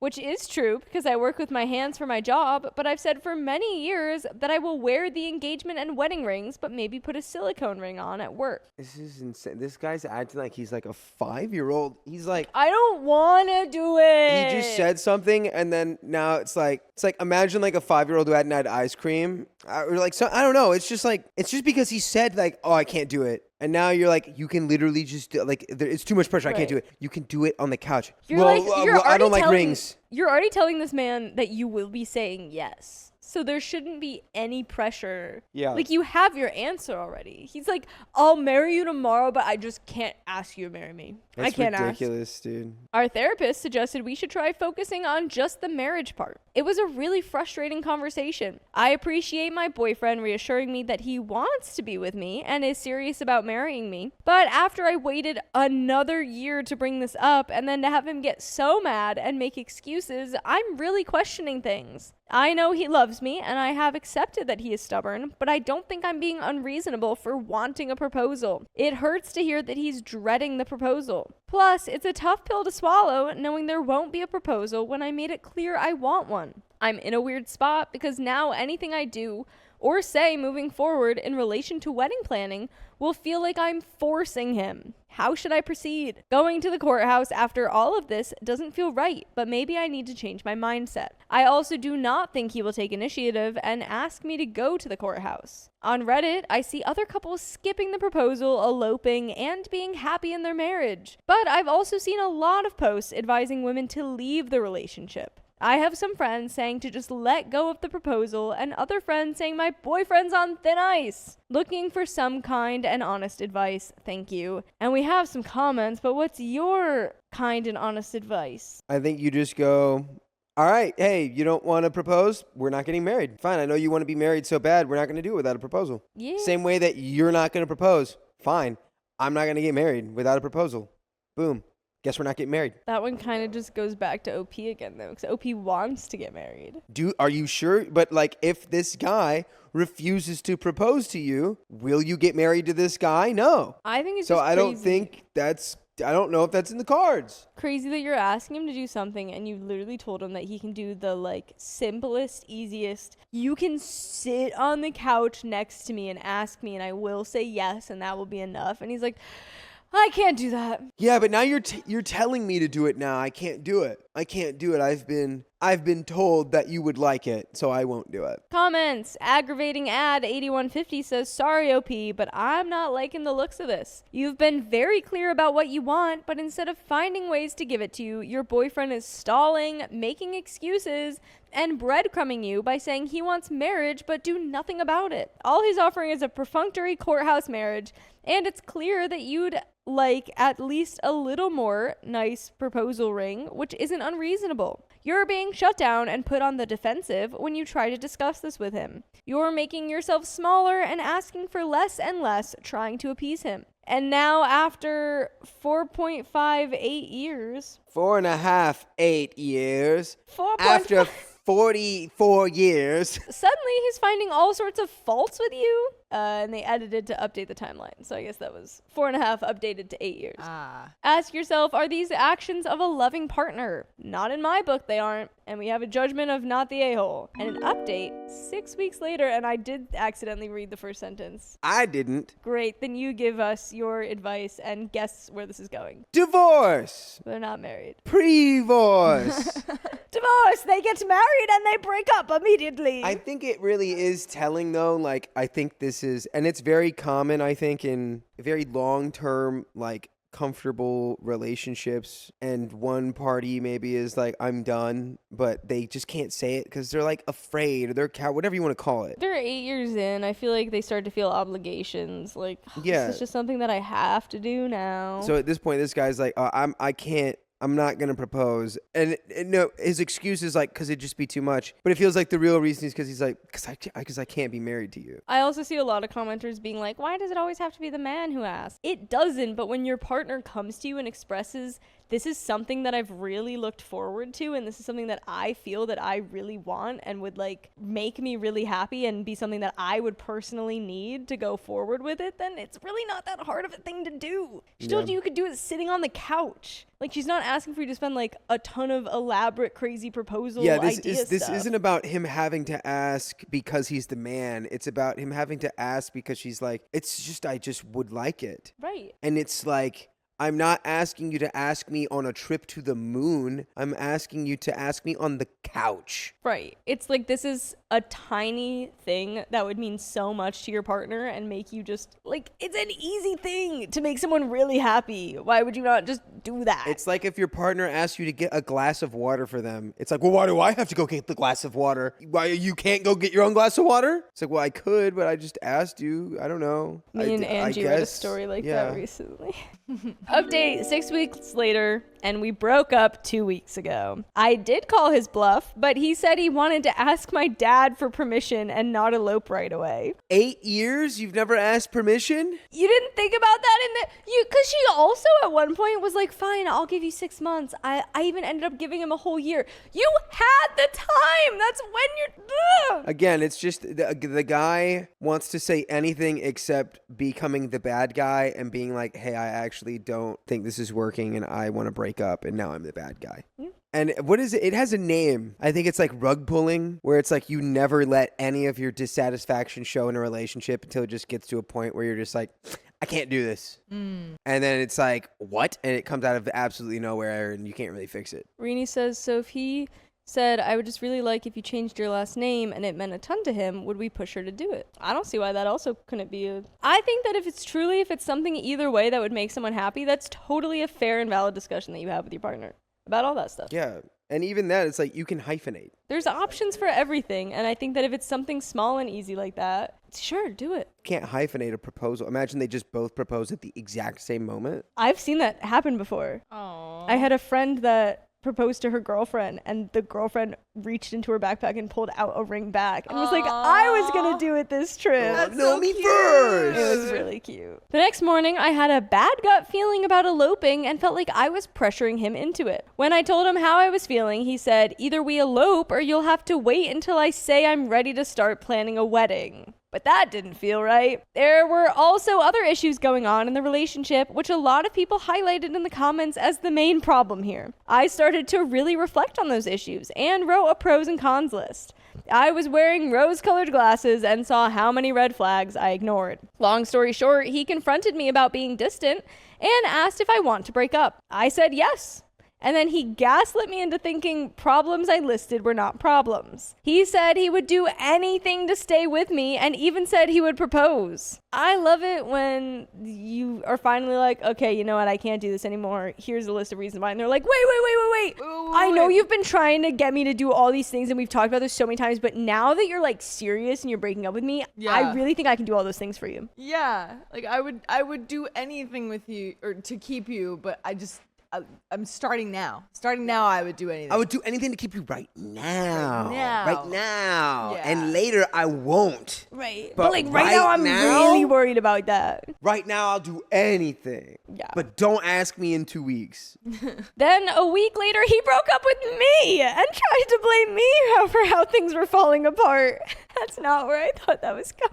Which is true because I work with my hands for my job, but I've said for many years that I will wear the engagement and wedding rings, but maybe put a silicone ring on at work. This is insane. This guy's acting like he's like a 5-year-old. He's like, I don't want to do it. he just said something and then now it's like imagine like a 5-year-old who hadn't had ice cream or like, so I don't know. It's just because he said like, oh, I can't do it. And now you're like, you can literally just do, like, it's too much pressure. I can't do it. You can do it on the couch. You're I don't like rings. You're already telling this man that you will be saying yes. So there shouldn't be any pressure. Yeah. Like, you have your answer already. He's like, I'll marry you tomorrow, but I just can't ask you to marry me. That's I can't ridiculous, dude. Our therapist suggested we should try focusing on just the marriage part. It was a really frustrating conversation. I appreciate my boyfriend reassuring me that he wants to be with me and is serious about marrying me. But after I waited another year to bring this up and then to have him get so mad and make excuses, I'm really questioning things. I know he loves me and I have accepted that he is stubborn, but I don't think I'm being unreasonable for wanting a proposal. It hurts to hear that he's dreading the proposal. Plus, it's a tough pill to swallow knowing there won't be a proposal when I made it clear I want one. I'm in a weird spot because now anything I do or say moving forward in relation to wedding planning will feel like I'm forcing him. How should I proceed? Going to the courthouse after all of this doesn't feel right, but maybe I need to change my mindset. I also do not think he will take initiative and ask me to go to the courthouse. On Reddit, I see other couples skipping the proposal, eloping, and being happy in their marriage. But I've also seen a lot of posts advising women to leave the relationship. I have some friends saying to just let go of the proposal and other friends saying my boyfriend's on thin ice. Looking for some kind and honest advice, thank you. And we have some comments, but what's your kind and honest advice? I think you just go, all right, hey, you don't want to propose? We're not getting married. Fine, I know you want to be married so bad. We're not going to do it without a proposal. Yeah. Same way that you're not going to propose. Fine, I'm not going to get married without a proposal. Boom. Guess we're not getting married. That one kind of just goes back to OP again, though, because OP wants to get married. Are you sure? But like, if this guy refuses to propose to you, will you get married to this guy? No. I think it's So just I don't crazy. think I don't know if that's in the cards. Crazy that you're asking him to do something and you literally told him that he can do the like simplest, easiest. You can sit on the couch next to me and ask me and I will say yes and that will be enough. And he's like, I can't do that. Yeah, but now you're telling me to do it now. I can't do it. I've been told that you would like it, so I won't do it. Comments. Aggravating ad 8150 says, sorry, OP, but I'm not liking the looks of this. You've been very clear about what you want, but instead of finding ways to give it to you, your boyfriend is stalling, making excuses, and breadcrumbing you by saying he wants marriage but do nothing about it. All he's offering is a perfunctory courthouse marriage, and it's clear that you'd like at least a little more nice proposal ring, which isn't unreasonable. You're being shut down and put on the defensive when you try to discuss this with him. You're making yourself smaller and asking for less and less, trying to appease him. And now after 4.58 years... 4.5, 8 years. 4.5... After 44 years. Suddenly he's finding all sorts of faults with you. And they edited to update the timeline. So I guess that was 4.5 updated to 8 years. Ask yourself, are these actions of a loving partner? Not in my book, they aren't. And we have a judgment of not the a-hole. And an update 6 weeks later, and I did accidentally read the first sentence. I didn't. Great, then you give us your advice and guess where this is going. Divorce. They're not married. Pre-divorce. Divorce! They get married and they break up immediately. I think it really is telling, though. Like, I think this is, and it's very common, I think, in very long-term, like, comfortable relationships, and one party maybe is like, I'm done, but they just can't say it because they're like afraid, or they're whatever you want to call it. They're 8 years in. I feel like they start to feel obligations. Like, Yeah. this is just something that I have to do now. So at this point, this guy's like, I'm not going to propose. And no, his excuse is like, because it'd just be too much. But it feels like the real reason is because he's like, because I can't be married to you. I also see a lot of commenters being like, why does it always have to be the man who asks? It doesn't, but when your partner comes to you and expresses, this is something that I've really looked forward to, and this is something that I feel that I really want and would like make me really happy and be something that I would personally need to go forward with it, then it's really not that hard of a thing to do. She told you could do it sitting on the couch. Like, she's not asking for you to spend like a ton of elaborate, crazy proposal this stuff. isn't about him having to ask because he's the man. It's about him having to ask because she's like, it's just, I just would like it. Right. And it's like, I'm not asking you to ask me on a trip to the moon. I'm asking you to ask me on the couch. Right. It's like, this is a tiny thing that would mean so much to your partner and make you just like, it's an easy thing to make someone really happy. Why would you not just do that? It's like if your partner asks you to get a glass of water for them. It's like, well, why do I have to go get the glass of water? Why, you can't go get your own glass of water? It's like, well, I could, but I just asked you. I don't know. Me and Angie read a story like that recently. Update 6 weeks later, and we broke up 2 weeks ago. I did call his bluff, but he said he wanted to ask my dad for permission and not elope right away. 8 years? You've never asked permission? You didn't think about that because she also at one point was like, fine, I'll give you 6 months. I even ended up giving him a whole year. You had the time. That's when you're... Again, it's just the guy wants to say anything except becoming the bad guy and being like, hey, I actually don't think this is working and I want to break up, and now I'm the bad guy. Yeah. And what is it? It has a name. I think it's like rug pulling, where it's like you never let any of your dissatisfaction show in a relationship until it just gets to a point where you're just like, I can't do this. And then it's like, what? And it comes out of absolutely nowhere and you can't really fix it. Rini says, so if he said, I would just really like if you changed your last name and it meant a ton to him, would we push her to do it? I don't see why that also couldn't be I think that if it's something either way that would make someone happy, that's totally a fair and valid discussion that you have with your partner about all that stuff. Yeah. And even that, it's like you can hyphenate. There's options for everything. And I think that if it's something small and easy like that, sure, do it. You can't hyphenate a proposal. Imagine they just both propose at the exact same moment. I've seen that happen before. Aww. I had a friend that proposed to her girlfriend, and the girlfriend reached into her backpack and pulled out a ring back and was like, I was gonna do it this trip. That's know so me cute. first. It was really cute. The next morning, I had a bad gut feeling about eloping and felt like I was pressuring him into it. When I told him how I was feeling, he said, either we elope or you'll have to wait until I say I'm ready to start planning a wedding. But that didn't feel right. There were also other issues going on in the relationship, which a lot of people highlighted in the comments as the main problem here. I started to really reflect on those issues and wrote a pros and cons list. I was wearing rose-colored glasses and saw how many red flags I ignored. Long story short, he confronted me about being distant and asked if I want to break up. I said yes. And then he gaslit me into thinking problems I listed were not problems. He said he would do anything to stay with me and even said he would propose. I love it when you are finally like, okay, you know what? I can't do this anymore. Here's a list of reasons why. And they're like, wait. I know you've been trying to get me to do all these things and we've talked about this so many times, but now that you're like serious and you're breaking up with me, I really think I can do all those things for you. Yeah, like I would do anything with you or to keep you, but I'm starting now. Starting now, I would do anything. I would do anything to keep you right now. Right now. Yeah. And later, I won't. Right. But like right now, I'm now- really worried about that. Right now, I'll do anything. Yeah. But don't ask me in 2 weeks. Then a week later, he broke up with me and tried to blame me for how things were falling apart. That's not where I thought that was going.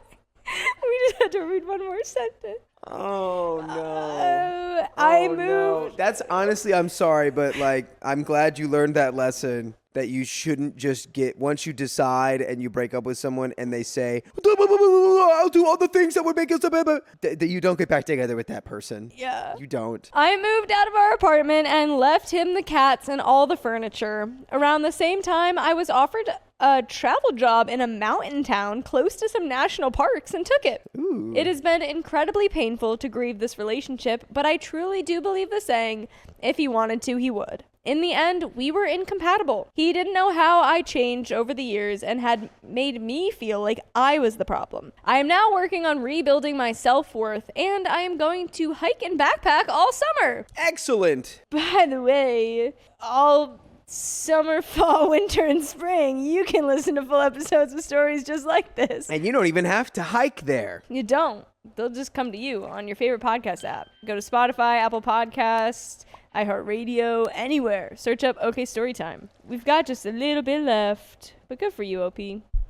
We just had to read one more sentence. Oh, no. I Oh, moved. no. That's honestly, I'm sorry, but like, I'm glad you learned that lesson. That you shouldn't just once you decide and you break up with someone and they say, I'll do all the things that would make us that you don't get back together with that person. Yeah. You don't. I moved out of our apartment and left him the cats and all the furniture. Around the same time, I was offered a travel job in a mountain town close to some national parks and took it. Ooh. It has been incredibly painful to grieve this relationship, but I truly do believe the saying, if he wanted to, he would. In the end, we were incompatible. He didn't know how I changed over the years and had made me feel like I was the problem. I am now working on rebuilding my self-worth, and I am going to hike and backpack all summer. Excellent. By the way, all summer, fall, winter, and spring, you can listen to full episodes of stories just like this. And you don't even have to hike there. You don't. They'll just come to you on your favorite podcast app. Go to Spotify, Apple Podcasts, iHeartRadio, anywhere. Search up OK Storytime. We've got just a little bit left, but good for you, OP.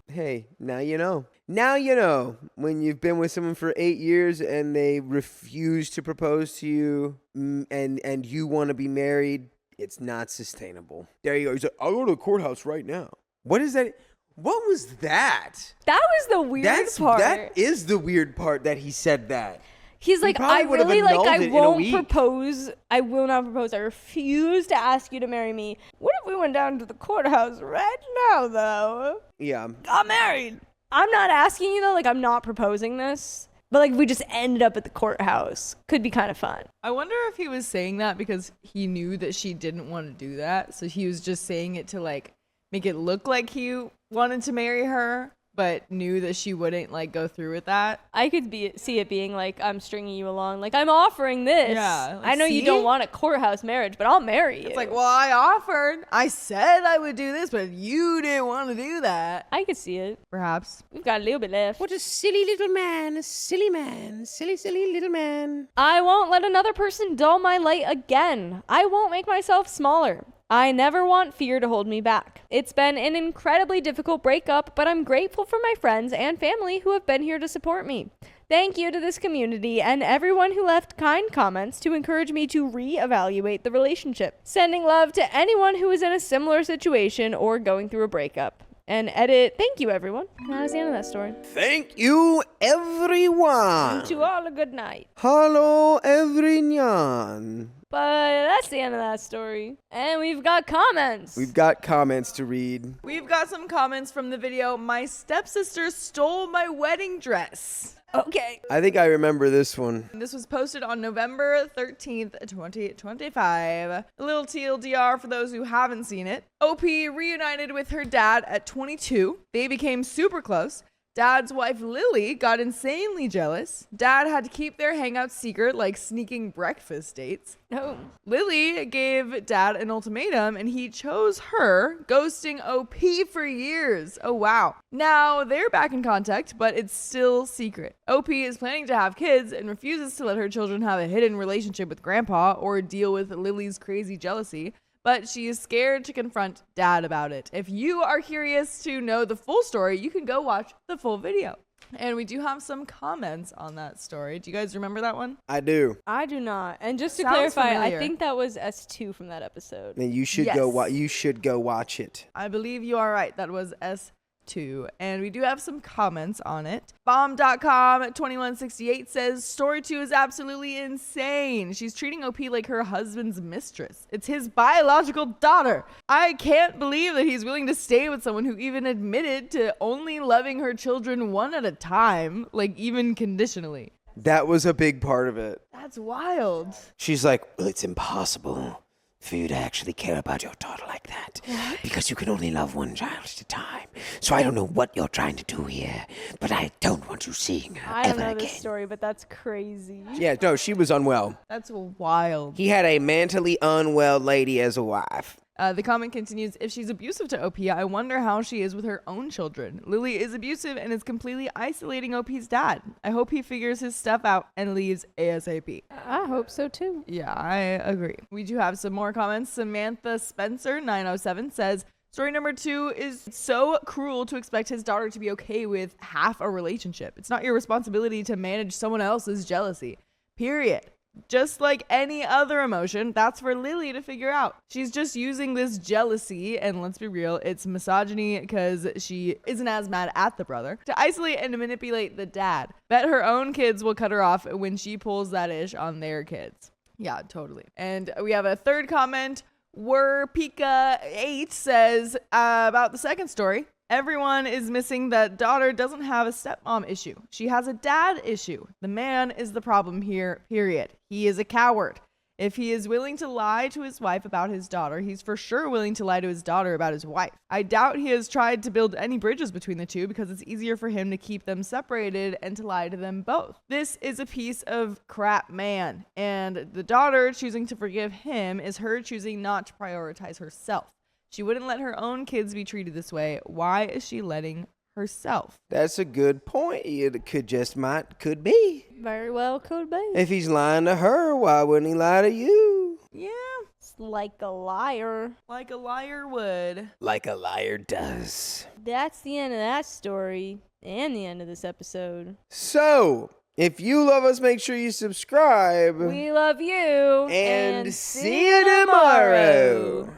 Hey, now you know. Now you know when you've been with someone for 8 years and they refuse to propose to you and you want to be married, it's not sustainable. There you go. He's like, I'll go to the courthouse right now. What is that? What was that? That was the weird part. That is the weird part that he said that. He's like, probably I would've really like, annulled I it in a won't week. propose. I will not propose. I refuse to ask you to marry me. What if we went down to the courthouse right now, though? Yeah. Got married. I'm not asking you, though. Like, I'm not proposing this. But, like, we just ended up at the courthouse. Could be kind of fun. I wonder if he was saying that because he knew that she didn't want to do that. So he was just saying it to, like, make it look like he wanted to marry her, but knew that she wouldn't, like, go through with that. I could see it being like, I'm stringing you along. Like, I'm offering this. Yeah, like, I know you see? don't want a courthouse marriage, but I'll marry you. It's like, well, I offered. I said I would do this, but you didn't want to do that. I could see it. Perhaps. We've got a little bit left. What a silly little man. A silly man. Silly little man. I won't let another person dull my light again. I won't make myself smaller. I never want fear to hold me back. It's been an incredibly difficult breakup, but I'm grateful for my friends and family who have been here to support me. Thank you to this community and everyone who left kind comments to encourage me to reevaluate the relationship. Sending love to anyone who is in a similar situation or going through a breakup. And edit, thank you everyone. And that is the end of that story. Thank you, everyone. To all a good night. Hello, everyone. But that's the end of that story. And we've got comments. We've got comments to read. We've got some comments from the video, My Stepsister Stole My Wedding Dress. Okay. I think I remember this one. This was posted on November 13th, 2025. A little TLDR for those who haven't seen it. OP reunited with her dad at 22. They became super close. Dad's wife Lily got insanely jealous. Dad had to keep their hangouts secret, like sneaking breakfast dates. No. Lily gave Dad an ultimatum and he chose her, ghosting OP for years. Oh, wow. Now they're back in contact, but it's still secret. OP is planning to have kids and refuses to let her children have a hidden relationship with Grandpa or deal with Lily's crazy jealousy. But she is scared to confront Dad about it. If you are curious to know the full story, you can go watch the full video. And we do have some comments on that story. Do you guys remember that one? I do. I do not. And just to Sounds clarify, familiar. I think that was S2 from that episode. And you should Yes. you should go watch it. I believe you are right. That was S2. And we do have some comments on it. Bomb.com 2168 says story 2 is absolutely insane. She's treating OP like her husband's mistress. It's his biological daughter. I can't believe that he's willing to stay with someone who even admitted to only loving her children one at a time, like even conditionally. That was a big part of it. That's wild. She's like, well, it's impossible for you to actually care about your daughter like that. Because you can only love one child at a time. So I don't know what you're trying to do here, but I don't want you seeing her I don't ever know again. this story, but that's crazy. Yeah, no, she was unwell. That's wild. He had a mentally unwell lady as a wife. The comment continues, if she's abusive to OP, I wonder how she is with her own children. Lily is abusive and is completely isolating OP's dad. I hope he figures his stuff out and leaves ASAP. I hope so too. Yeah, I agree. We do have some more comments. Samantha Spencer 907 says, story number 2 is so cruel to expect his daughter to be okay with half a relationship. It's not your responsibility to manage someone else's jealousy. Period. Just like any other emotion, that's for Lily to figure out. She's just using this jealousy, and let's be real, it's misogyny because she isn't as mad at the brother, to isolate and manipulate the dad. Bet her own kids will cut her off when she pulls that ish on their kids. Yeah, totally. And we have a third comment. WordPika8 says about the second story. Everyone is missing that daughter doesn't have a stepmom issue. She has a dad issue. The man is the problem here, period. He is a coward. If he is willing to lie to his wife about his daughter, he's for sure willing to lie to his daughter about his wife. I doubt he has tried to build any bridges between the two because it's easier for him to keep them separated and to lie to them both. This is a piece of crap man, and the daughter choosing to forgive him is her choosing not to prioritize herself. She wouldn't let her own kids be treated this way. Why is she letting herself? That's a good point. It could be. Very well could be. If he's lying to her, why wouldn't he lie to you? Yeah, It's like a liar. like a liar would. Like a liar does. That's the end of that story and the end of this episode. So, if you love us, make sure you subscribe. We love you. And see you tomorrow.